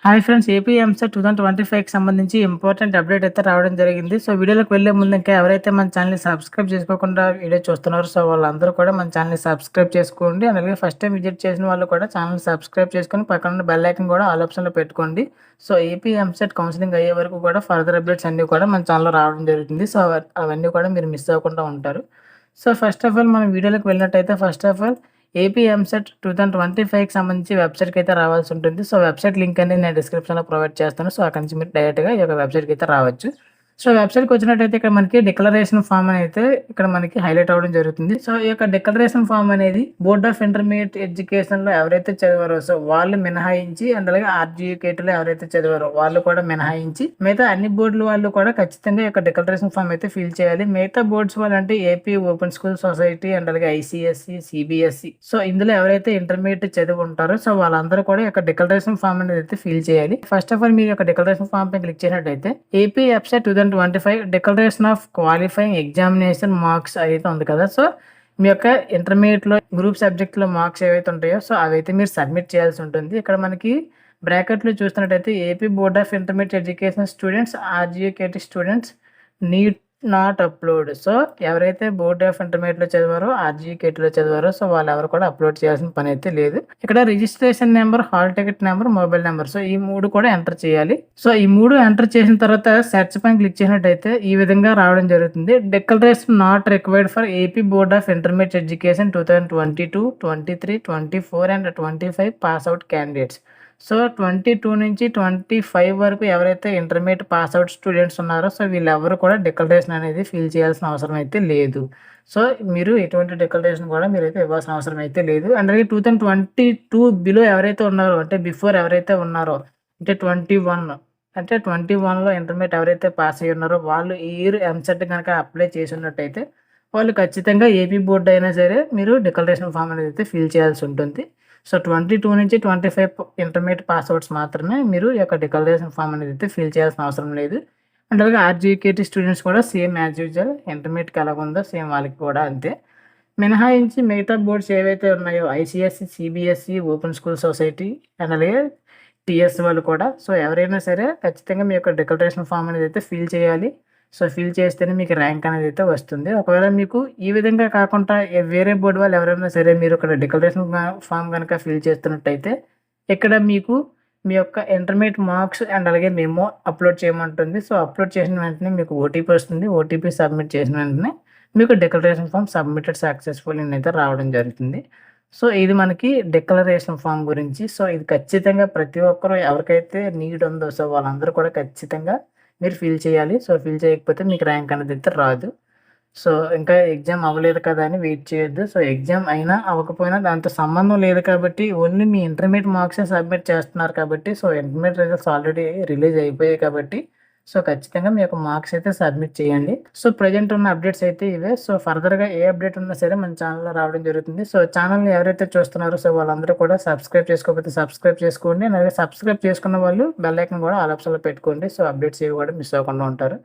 Hi friends! AP EAMCET 2025కి సంబంధించి important update అయితే రావడం జరిగింది. సో, వీడియోలోకి వెళ్ళే ముందు ఇంకా ఎవరైతే మన ఛానెల్‌ని సబ్స్క్రైబ్ చేసుకోకుండా వీడియో చూస్తున్నారో, సో, వాళ్ళందరూ కూడా మన ఛానెల్‌ని సబ్స్క్రైబ్ చేసుకోండి. అలాగే ఫస్ట్ టైమ్ విజిట్ చేసిన వాళ్ళు కూడా ఛానెల్‌ని సబ్స్క్రైబ్ చేసుకొని పక్కన ఉన్న బెల్ ఐకాన్ కూడా ఆల్ ఆప్షన్‌లో పెట్టుకోండి. సో, ఏపీ ఎంసెట్ కౌన్సెలింగ్ అయ్యే వరకు కూడా ఫర్దర్ అప్డేట్స్ అన్నీ కూడా మన ఛానెల్‌లో రావడం జరుగుతుంది. సో, అవన్నీ కూడా మీరు మిస్ అవ్వకుండా ఉంటారు. సో, ఫస్ట్ ఆఫ్ ఆల్ మనం వీడియోలోకి వెళ్ళినట్టయితే first of all AP EAMCET 2025కి సంబంధించి వెబ్‌సైట్‌కి అయితే రావాల్సి ఉంటుంది. సో, వెబ్‌సైట్ లింక్ అనేది నేను డిస్క్రిప్షన్‌లో ప్రొవైడ్ చేస్తాను. సో, అక్కడి నుంచి మీరు డైరెక్ట్‌గా ఈ యొక్క వెబ్‌సైట్‌కి అయితే రావచ్చు. సో, వెబ్‌సైట్‌కి వచ్చినట్టయితే ఇక్కడ మనకి డిక్లరేషన్ ఫార్మ్ అయితే ఇక్కడ మనకి హైలైట్ అవ్వడం జరుగుతుంది. సో, ఈ యొక్క డిక్లరేషన్ ఫార్మ్ అనేది బోర్డ్ ఆఫ్ ఇంటర్మీడియేట్ ఎడ్యుకేషన్‌లో ఎవరైతే చదివారో సో, వాళ్ళు మినహాయించి అండ్ అలాగే ఆర్‌జీకేటీలో ఎవరైతే చదివారో వాళ్ళు కూడా మినహాయించి మిగతా అన్ని బోర్డుల వాళ్ళు కూడా ఖచ్చితంగా ఈ యొక్క డిక్లరేషన్ ఫార్మ్ అయితే ఫిల్ చేయాలి. మిగతా బోర్డ్స్ వాళ్ళంటే AP open school society and అలాగే ఐసీఎస్ఈ, సీబీఎస్ఈ సో, ఇందులో ఎవరైతే ఇంటర్మీడియేట్ చదివి ఉంటారో సో, వాళ్ళందరూ కూడా ఈ యొక్క డిక్లరేషన్ ఫార్మ్ అనేది అయితే ఫిల్ చేయాలి. ఫస్ట్ ఆఫ్ ఆల్ మీరు యొక్క డిక్లరేషన్ ఫార్మ్ పై క్లిక్ చేసినట్టయితే AP website 2025 declaration of qualifying examination marks అయితే ఉంది కదా! సో, మీ యొక్క ఇంటర్మీడియేట్‌లో గ్రూప్ సబ్జెక్ట్‌లో మార్క్స్ ఏవైతే ఉంటాయో సో, అవైతే మీరు సబ్మిట్ చేయాల్సి ఉంటుంది. ఇక్కడ మనకి బ్రాకెట్‌లో చూస్తున్నట్టయితే AP board of intermediate education students, RGKT students need not upload. So, ఎవరైతే బోర్డ్ ఆఫ్ ఇంటర్మీడియేట్‌లో చదివారో, ఆర్‌జీకేటీలో చదివారో సో, వాళ్ళెవరు కూడా అప్‌లోడ్ చేయాల్సిన పనైతే లేదు. ఇక్కడ registration number, hall ticket number, mobile number so, ఈ 3 కూడా ఎంటర్ చేయాలి. సో, ఈ 3 ఎంటర్ చేసిన తర్వాత సెర్చ్ పైన క్లిక్ చేసినట్టయితే ఈ విధంగా రావడం జరుగుతుంది. Declaration not required for AP board of intermediate education 2022, 23, 24 and 25 pass out candidates. So, 22 నుంచి 25 వరకు ఎవరైతే ఇంటర్మీడియేట్ పాస్ ఔట్ స్టూడెంట్స్ ఉన్నారో సో, వీళ్ళెవ్వరు కూడా డిక్లరేషన్ అనేది ఫిల్ చేయాల్సిన అవసరం అయితే లేదు. సో, మీరు ఎటువంటి డిక్లరేషన్ కూడా మీరైతే ఇవ్వాల్సిన అవసరం అయితే లేదు. అండ్ అలాగే 2022 బిలో ఎవరైతే ఉన్నారో అంటే బిఫోర్ ఎవరైతే ఉన్నారో అంటే 21లో ఇంటర్మీడియేట్ ఎవరైతే పాస్ అయ్యి ఉన్నారో వాళ్ళు ఈ ఇయర్ ఎంసెట్ గనక అప్లై చేసున్నట్టయితే వాళ్ళు ఖచ్చితంగా ఏపీ బోర్డ్ అయినా సరే మీరు డిక్లరేషన్ ఫార్మ్ అనేది అయితే ఫిల్ చేయాల్సి ఉంటుంది. సో, 22 నుంచి 25 ఇంటర్మీడియేట్ పాస్ ఔట్స్ మాత్రమే మీరు ఈ యొక్క డిక్లరేషన్ ఫార్మ్ అనేది అయితే ఫిల్ చేయాల్సిన అవసరం లేదు. అండ్ అలాగే ఆర్‌జీకేటీ స్టూడెంట్స్ కూడా సేమ్ యాజ్ యూజువల్ ఇంటర్మీడియేట్‌కి ఎలాగుందో సేమ్ వాళ్ళకి కూడా అంతే. మినహాయించి మిగతా బోర్డ్స్ ఏవైతే ఉన్నాయో ICSE, CBSE, open school society and అలాగే టీఎస్ వాళ్ళు కూడా సో, ఎవరైనా సరే ఖచ్చితంగా మీ యొక్క డిక్లరేషన్ ఫార్మ్ అనేది అయితే ఫిల్ చేయాలి. సో, ఫిల్ చేస్తేనే మీకు ర్యాంక్ అనేది అయితే వస్తుంది. ఒకవేళ మీకు ఈ విధంగా కాకుండా వేరే బోర్డ్ వాళ్ళు ఎవరైనా సరే మీరు ఇక్కడ డిక్లరేషన్ ఫార్మ్ గనక ఫిల్ చేస్తున్నట్టయితే ఇక్కడ మీకు మీ యొక్క ఇంటర్మీడియేట్ మార్క్స్ అండ్ అలాగే మెమో అప్‌లోడ్ చేయమంటుంది. సో, అప్‌లోడ్ చేసిన వెంటనే మీకు ఓటీపీ వస్తుంది. ఓటీపీ సబ్మిట్ చేసిన వెంటనే మీకు డిక్లరేషన్ ఫార్మ్ సబ్మిటెడ్ సక్సెస్‌ఫుల్లీ అయితే రావడం జరుగుతుంది. సో, ఇది మనకి డిక్లరేషన్ ఫార్మ్ గురించి. సో, ఇది ఖచ్చితంగా ప్రతి ఒక్కరు ఎవరికైతే నీడ్ ఉందో సో, వాళ్ళందరూ కూడా ఖచ్చితంగా మీరు ఫిల్ చేయాలి. సో, ఫిల్ చేయకపోతే మీకు ర్యాంక్ అనేది అయితే రాదు. సో, ఇంకా ఎగ్జామ్ అవ్వలేదు కదా అని వెయిట్ చేయొద్దు. సో, ఎగ్జామ్ అయినా అవ్వకపోయినా దాంతో సంబంధం లేదు కాబట్టి ఓన్లీ మీ ఇంటర్మీడియేట్ మార్క్సే సబ్మిట్ చేస్తున్నారు కాబట్టి so, intermediate results already release అయిపోయాయి కాబట్టి సో, ఖచ్చితంగా మీ యొక్క మార్క్స్ అయితే సబ్మిట్ చేయండి. సో, ప్రెజెంట్ ఉన్న అప్డేట్స్ అయితే ఇవే. సో, ఫర్దర్‌గా ఏ అప్డేట్ ఉన్నా సరే మన ఛానెల్‌లో రావడం జరుగుతుంది. సో, ఛానెల్‌ని ఎవరైతే చూస్తున్నారో సో, వాళ్ళందరూ కూడా సబ్స్క్రైబ్ చేసుకోకపోతే సబ్స్క్రైబ్ చేసుకోండి. అలాగే సబ్స్క్రైబ్ చేసుకున్న వాళ్ళు బెల్ ఐకాన్ కూడా ఆల్ ఆప్షన్‌లో పెట్టుకోండి. సో, అప్డేట్స్ ఏవి కూడా మిస్ అవ్వకుండా ఉంటారు.